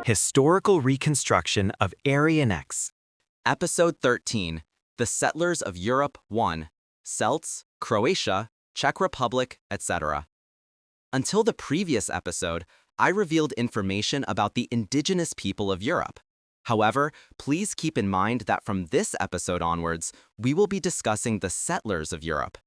Historical Reconstruction of Aryan X. Episode 13, The Settlers of Europe 1, Celts, Croatia, Czech Republic, etc. Until the previous episode, I revealed information about the indigenous people of Europe. However, please keep in mind that from this episode onwards, we will be discussing the settlers of Europe.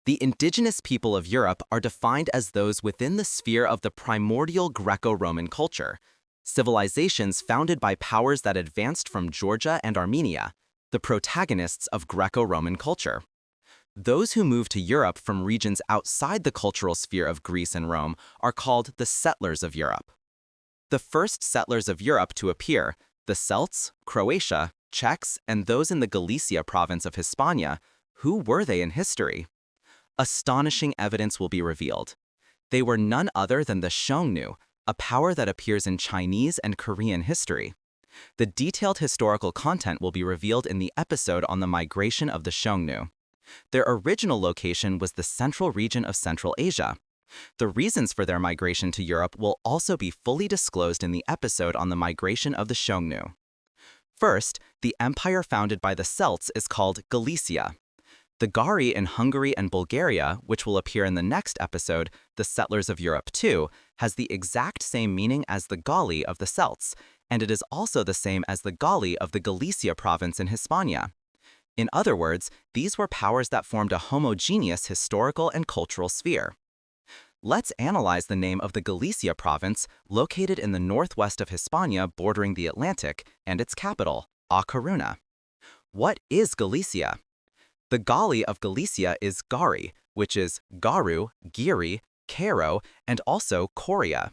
The indigenous people of Europe are defined as those within the sphere of the primordial Greco-Roman culture, civilizations founded by powers that advanced from Georgia and Armenia, the protagonists of Greco-Roman culture. Those who moved to Europe from regions outside the cultural sphere of Greece and Rome are called the settlers of Europe. The first settlers of Europe to appear, the Celts, Croatia, Czechs, and those in the Galicia province of Hispania, who were they in history? Astonishing evidence will be revealed. They were none other than the Xiongnu, a power that appears in Chinese and Korean history. The detailed historical content will be revealed in the episode on the migration of the Xiongnu. Their original location was the central region of Central Asia. The reasons for their migration to Europe will also be fully disclosed in the episode on the migration of the Xiongnu. First, the empire founded by the Celts is called Galicia. The Gari in Hungary and Bulgaria, which will appear in the next episode, The Settlers of Europe 2, has the exact same meaning as the Galli of the Celts, and it is also the same as the Galli of the Galicia province in Hispania. In other words, these were powers that formed a homogeneous historical and cultural sphere. Let's analyze the name of the Galicia province, located in the northwest of Hispania bordering the Atlantic, and its capital, A Coruña. What is Galicia? The Galli of Galicia is Gari, which is Garu, Giri, Karo, and also Korea.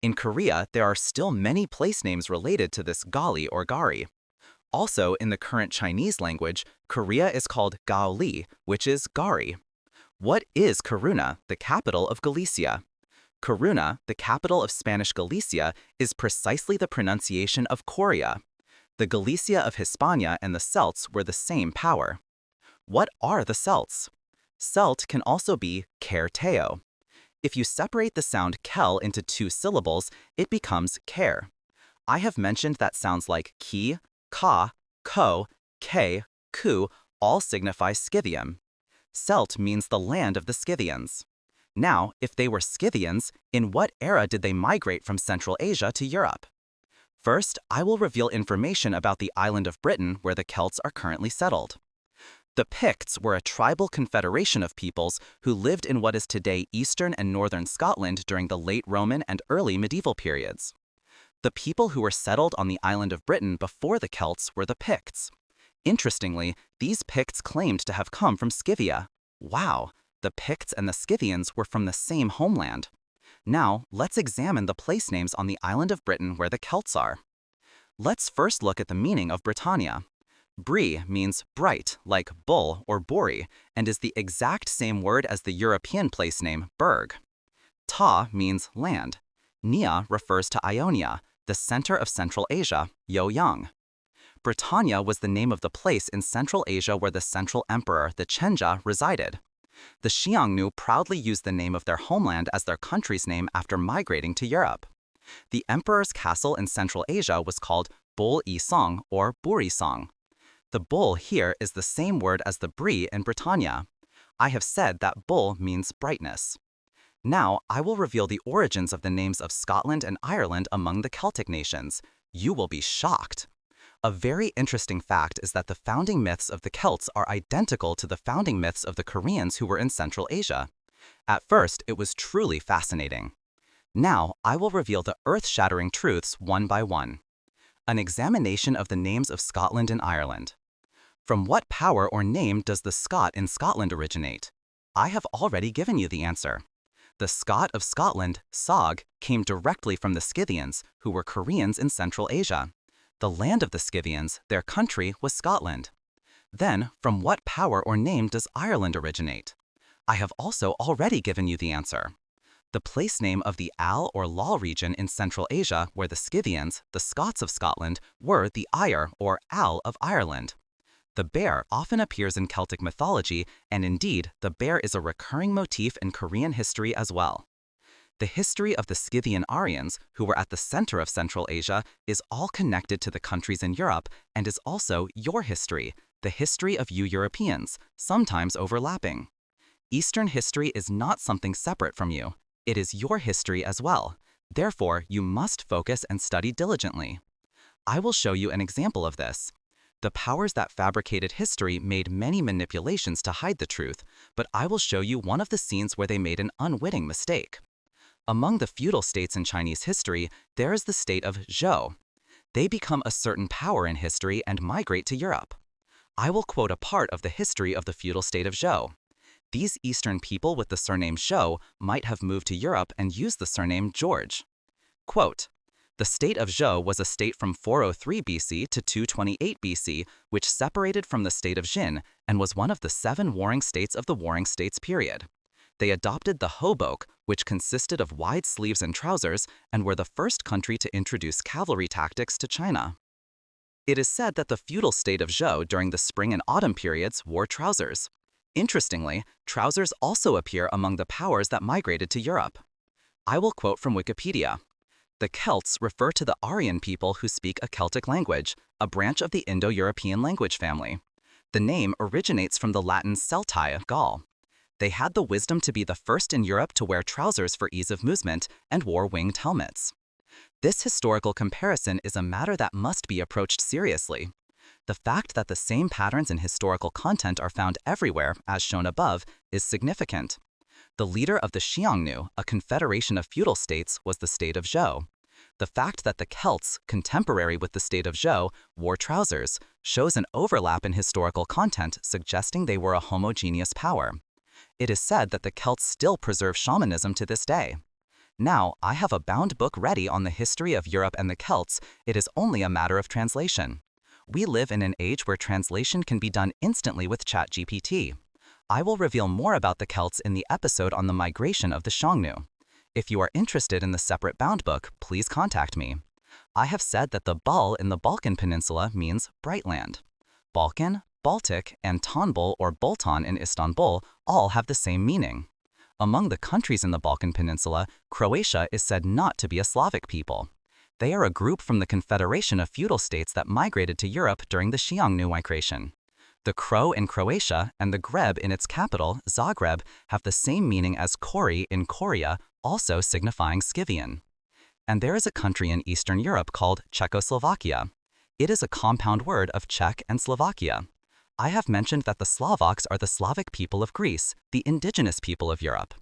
In Korea, there are still many place names related to this Galli or Gari. Also, in the current Chinese language, Korea is called Gaoli, which is Gari. What is Coruña, the capital of Galicia? Coruña, the capital of Spanish Galicia, is precisely the pronunciation of Korea. The Galicia of Hispania and the Celts were the same power. What are the Celts? Celt can also be Kerteo. If you separate the sound kel into two syllables, it becomes care. I have mentioned that sounds like ki, ka, ko, ke, ku all signify Scythian. Celt means the land of the Scythians. Now, if they were Scythians, in what era did they migrate from Central Asia to Europe? First, I will reveal information about the island of Britain where the Celts are currently settled. The Picts were a tribal confederation of peoples who lived in what is today eastern and northern Scotland during the late Roman and early medieval periods. The people who were settled on the island of Britain before the Celts were the Picts. Interestingly, these Picts claimed to have come from Scythia. Wow, the Picts and the Scythians were from the same homeland. Now, let's examine the place names on the island of Britain where the Celts are. Let's first look at the meaning of Britannia. Brie means bright, like bull or bori, and is the exact same word as the European place name Berg. Ta means land. Nia refers to Ionia, the center of Central Asia, Yoyang. Britannia was the name of the place in Central Asia where the central emperor, the Chenja, resided. The Xiongnu proudly used the name of their homeland as their country's name after migrating to Europe. The emperor's castle in Central Asia was called Bul-i-Song or Buri-Song. The bull here is the same word as the brie in Britannia. I have said that bull means brightness. Now, I will reveal the origins of the names of Scotland and Ireland among the Celtic nations. You will be shocked. A very interesting fact is that the founding myths of the Celts are identical to the founding myths of the Koreans who were in Central Asia. At first, it was truly fascinating. Now, I will reveal the earth-shattering truths one by one. An examination of the names of Scotland and Ireland. From what power or name does the Scot in Scotland originate? I have already given you the answer. The Scot of Scotland, Sog, came directly from the Scythians, who were Koreans in Central Asia. The land of the Scythians, their country, was Scotland. Then, from what power or name does Ireland originate? I have also already given you the answer. The place name of the Al or Lal region in Central Asia, where the Scythians, the Scots of Scotland, were the Eire or Al of Ireland. The bear often appears in Celtic mythology, and indeed, the bear is a recurring motif in Korean history as well. The history of the Scythian Aryans, who were at the center of Central Asia, is all connected to the countries in Europe and is also your history, the history of you Europeans, sometimes overlapping. Eastern history is not something separate from you. It is your history as well. Therefore, you must focus and study diligently. I will show you an example of this. The powers that fabricated history made many manipulations to hide the truth, but I will show you one of the scenes where they made an unwitting mistake. Among the feudal states in Chinese history, there is the state of Zhou. They become a certain power in history and migrate to Europe. I will quote a part of the history of the feudal state of Zhou. These Eastern people with the surname Zhou might have moved to Europe and used the surname George. Quote, "The state of Zhou was a state from 403 BC to 228 BC, which separated from the state of Jin and was one of the 7 warring states of the Warring States period. They adopted the hauberk, which consisted of wide sleeves and trousers, and were the first country to introduce cavalry tactics to China. It is said that the feudal state of Zhou during the spring and autumn periods wore trousers. Interestingly, trousers also appear among the powers that migrated to Europe." I will quote from Wikipedia. "The Celts refer to the Aryan people who speak a Celtic language, a branch of the Indo-European language family. The name originates from the Latin Celtae, Gaul. They had the wisdom to be the first in Europe to wear trousers for ease of movement and wore winged helmets." This historical comparison is a matter that must be approached seriously. The fact that the same patterns in historical content are found everywhere, as shown above, is significant. The leader of the Xiongnu, a confederation of feudal states, was the state of Zhou. The fact that the Celts, contemporary with the state of Zhou, wore trousers, shows an overlap in historical content suggesting they were a homogeneous power. It is said that the Celts still preserve shamanism to this day. Now, I have a bound book ready on the history of Europe and the Celts. It is only a matter of translation. We live in an age where translation can be done instantly with ChatGPT. I will reveal more about the Celts in the episode on the migration of the Xiongnu. If you are interested in the separate bound book, please contact me. I have said that the Bal in the Balkan Peninsula means bright land. Balkan, Baltic, and Tanbul or Boltan in Istanbul all have the same meaning. Among the countries in the Balkan Peninsula, Croatia is said not to be a Slavic people. They are a group from the confederation of feudal states that migrated to Europe during the Xiongnu migration. The Crow in Croatia and the Greb in its capital, Zagreb, have the same meaning as Kori in Korea, also signifying Scythian. And there is a country in Eastern Europe called Czechoslovakia. It is a compound word of Czech and Slovakia. I have mentioned that the Slovaks are the Slavic people of Greece, the indigenous people of Europe.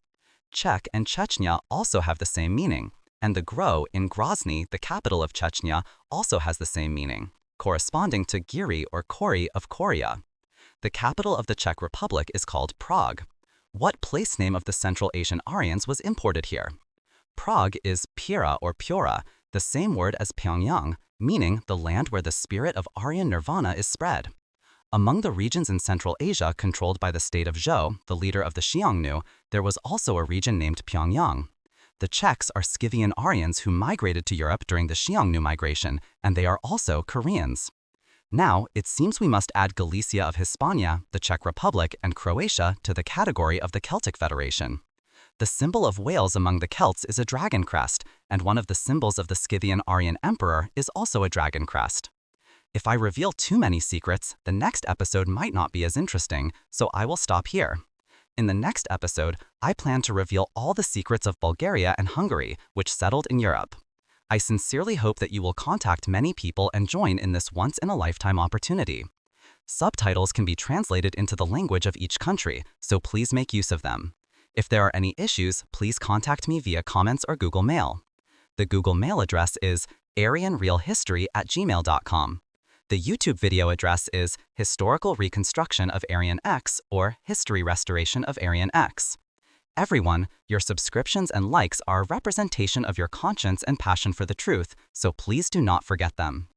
Czech and Chechnya also have the same meaning, and the Gro in Grozny, the capital of Chechnya, also has the same meaning, corresponding to Giri or Kori of Korea. The capital of the Czech Republic is called Prague. What place name of the Central Asian Aryans was imported here? Prague is Pira or Piora, the same word as Pyongyang, meaning the land where the spirit of Aryan nirvana is spread. Among the regions in Central Asia controlled by the state of Zhou, the leader of the Xiongnu, there was also a region named Pyongyang. The Czechs are Scythian Aryans who migrated to Europe during the Xiongnu migration, and they are also Koreans. Now, it seems we must add Galicia of Hispania, the Czech Republic, and Croatia to the category of the Celtic Federation. The symbol of Wales among the Celts is a dragon crest, and one of the symbols of the Scythian Aryan emperor is also a dragon crest. If I reveal too many secrets, the next episode might not be as interesting, so I will stop here. In the next episode, I plan to reveal all the secrets of Bulgaria and Hungary, which settled in Europe. I sincerely hope that you will contact many people and join in this once-in-a-lifetime opportunity. Subtitles can be translated into the language of each country, so please make use of them. If there are any issues, please contact me via comments or Google Mail. The Google Mail address is aryanrealhistory@gmail.com. The YouTube video address is Historical Reconstruction of Aryan X or History Restoration of Aryan X. Everyone, your subscriptions and likes are a representation of your conscience and passion for the truth, so please do not forget them.